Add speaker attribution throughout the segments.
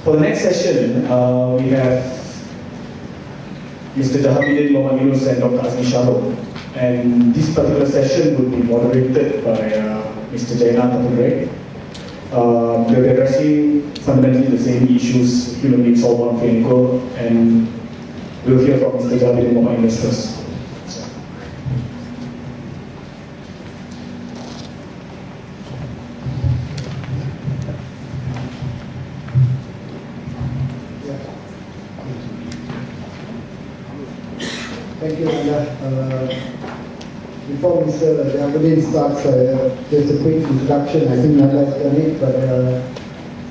Speaker 1: For the next session, we have Mr. Jahaberdeen Mohd Yunoos and Dr. Azmi Shahul. And this particular session will be moderated by Mr. Jaina. They'll be addressing fundamentally the same issues, human beings all born free and equal, and we'll hear from Mr. Jahaberdeen Mohd Yunoos first.
Speaker 2: Thank you, Anda. Before Mr. Jahaberdeen starts, just a quick introduction. I think Nanda has done it, but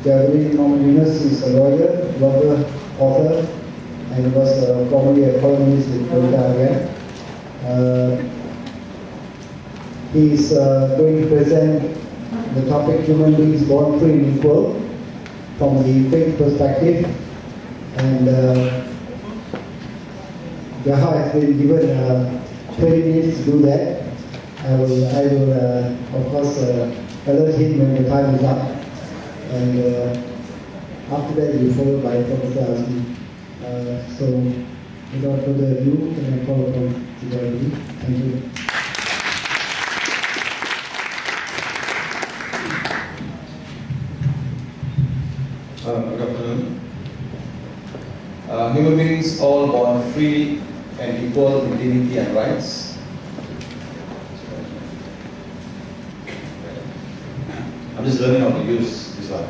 Speaker 2: Jahaberdeen Mohd Yunoos is a lawyer, blogger, author, and was formerly a columnist with Bulgaria. He is going to present the topic human beings born free and equal from the faith perspective. And Jaha has been given 20 minutes to do that. I will of course, alert him when the time is up. And after that, you follow by Professor Azmi. So, without further ado, can I call upon Jahaberdeen? Thank you.
Speaker 3: Good afternoon. Human beings all born free and equal in dignity and rights. I'm just learning how to use this one.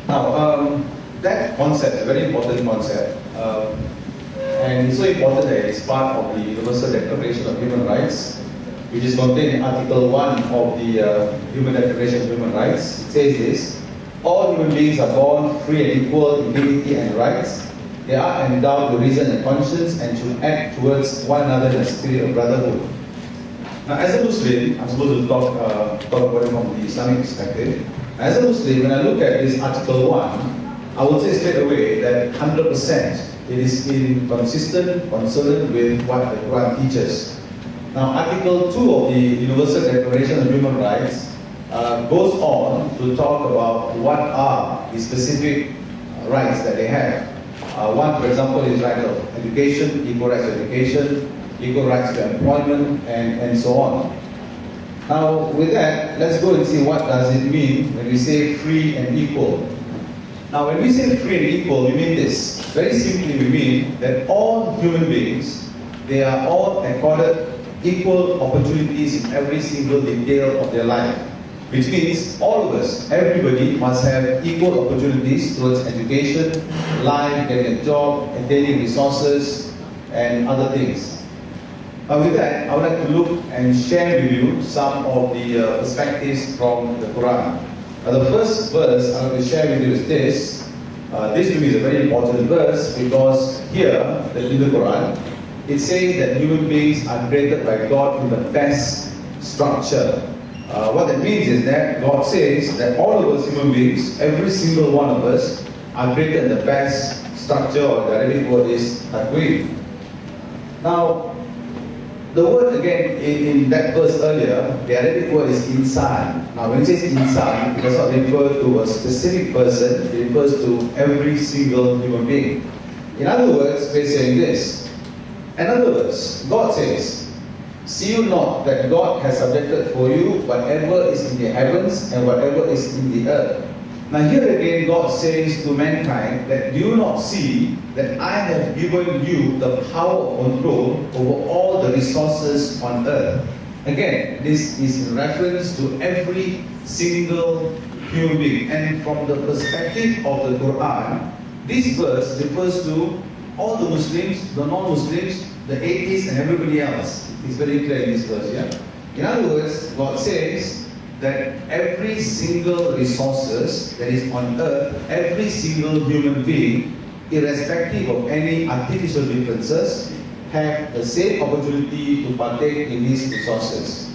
Speaker 3: Now, that concept is a very important concept, and it's so important that it's part of the Universal Declaration of Human Rights, which is contained in Article 1 of the Human Declaration of Human Rights. It says this: all human beings are born free and equal in dignity and rights. They are endowed with reason and conscience and should act towards one another in a spirit of brotherhood. Now, as a Muslim, I'm supposed to talk about it from the Islamic perspective. As a Muslim, when I look at this Article 1, I would say straight away that 100% it is consistent with what the Quran teaches. Now, Article 2 of the Universal Declaration of Human Rights goes on to talk about what are the specific rights that they have. One, for example, is right of education, equal rights to education, equal rights to employment, and so on. Now, with that, let's go and see what does it mean when we say free and equal. Now, when we say free and equal, we mean this. Very simply, we mean that all human beings, they are all accorded equal opportunities in every single detail of their life. Which means all of us, everybody must have equal opportunities towards education, life, getting a job, attaining resources, and other things. With that, I would like to look and share with you some of the perspectives from the Quran. The first verse I want to share with you is this. This to me is a very important verse because here, in the Quran, it says that human beings are created by God with the best structure. What that means is that God says that all of us human beings, every single one of us, are created in the best structure, or the Arabic word is taqweem. Now, the word again in that verse earlier, the Arabic word is insan. Now, when it says insan, it does not refer to a specific person, it refers to every single human being. In other words, we're saying this. In other words, God says, see you not that God has subjected for you whatever is in the heavens and whatever is in the earth. Now here again God says to mankind that do you not see that I have given you the power of control over all the resources on earth. Again, this is in reference to every single human being. And from the perspective of the Quran, this verse refers to all the Muslims, the non-Muslims, the atheists and everybody else. It's very clear in this verse, yeah? In other words, God says that every single resources that is on earth, every single human being, irrespective of any artificial differences, have the same opportunity to partake in these resources.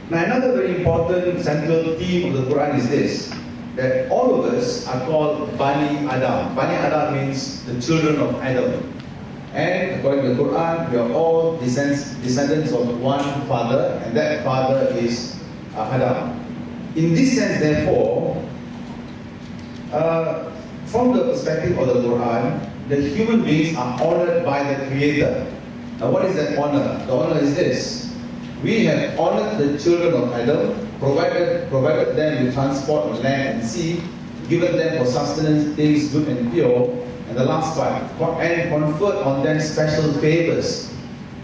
Speaker 3: Now, another very important central theme of the Quran is this, that all of us are called Bani Adam. Bani Adam means the children of Adam. And according to the Quran, we are all descendants of one father, and that father is Adam. In this sense, therefore, from the perspective of the Quran, the human beings are honored by the Creator. Now what is that honor? The honor is this. We have honored the children of Adam, provided them with transport on land and sea, given them for sustenance things good and pure, and the last part, and conferred on them special favors.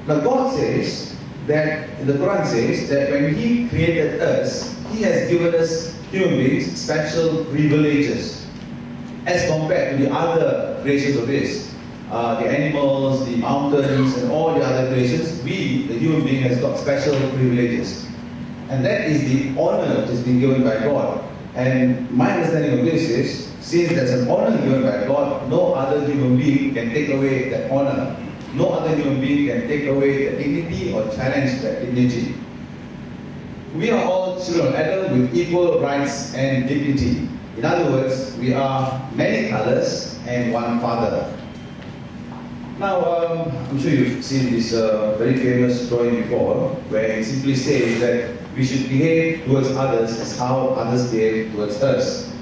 Speaker 3: Now God says that, the Quran says that when He created us, He has given us human beings special privileges as compared to the other creations of His. The animals, the mountains, and all the other creations, we, the human being, has got special privileges. And that is the honor that has been given by God. And my understanding of this is, since there's an honor given by God, no other human being can take away that honor. No other human being can take away the dignity or challenge that dignity. We are all children of Adam with equal rights and dignity. In other words, we are many colors and one Father. Now, I'm sure you've seen this very famous drawing before, where it simply says that we should behave towards others as how others behave towards us.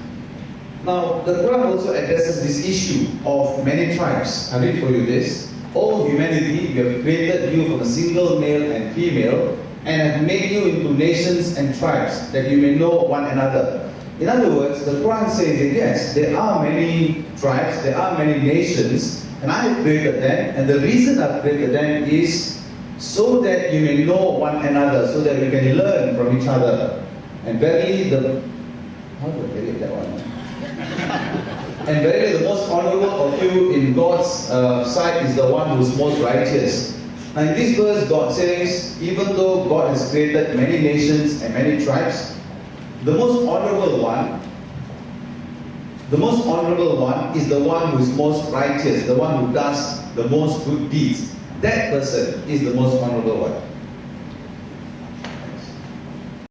Speaker 3: Now, the Quran also addresses this issue of many tribes. I read for you this. O humanity, we have created you from a single male and female, and have made you into nations and tribes, that you may know one another. In other words, the Quran says that yes, there are many tribes, there are many nations, and I have created them, and the reason I've created them is so that you may know one another, so that we can learn from each other. And verily how do I get that one? And verily the most honorable of you in God's sight is the one who is most righteous. Now in this verse, God says, even though God has created many nations and many tribes, the most honorable one is the one who is most righteous, the one who does the most good deeds. That person is the most honorable one.